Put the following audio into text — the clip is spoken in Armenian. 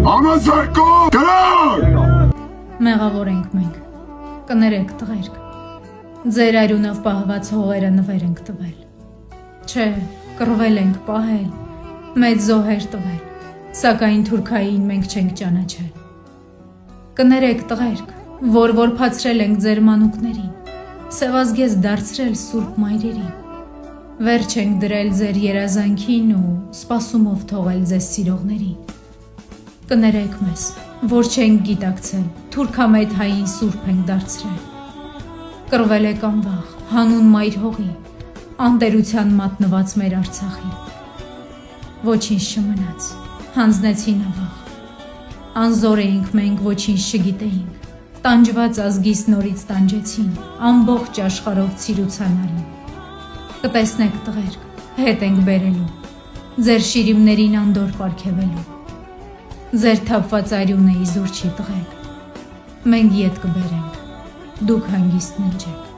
Համասարկո դրակ։ Մեղավոր ենք մենք, կներեք տղերք, ձեր արյունով պահված հողերը նվեր ենք տվել, չէ, կռվել ենք պահել, մեծ զոհեր տվել, սակայն թուրքային մենք չենք ճանաչել, կներեք տղերք, որ որփացրել ենք ձեր մանուկներին, սևազգեզ դարձրել սուրբ մայրերին, վերջ ենք դրել ձեր երազանքին ու սպասումով թողել ձեզ սիրողներին, կներեք մեզ, որ չենք գիտակցել, թուրքամետ հային սուրբ ենք դարձրել, կռվել եք անվաղ, հանուն մայր հողի, անտերության մատնված մեր Արցախի, ոչինչ չմնաց, հանձնեցին ավաղ, անզոր էինք մենք ոչինչ չգիտեինք, տանջված ազգիս նորից տանջեցին, ամբողջ աշխարհով ցիրուցանալին, կտեսնեք տղերք, հետ ենք բերելու, ձեր շիրիմներին անդոր պարգևելու, ձեր թափված արյունը իզուր չի տղեք, մենք ետ կբերենք, դուք հանգիստ ննջեք։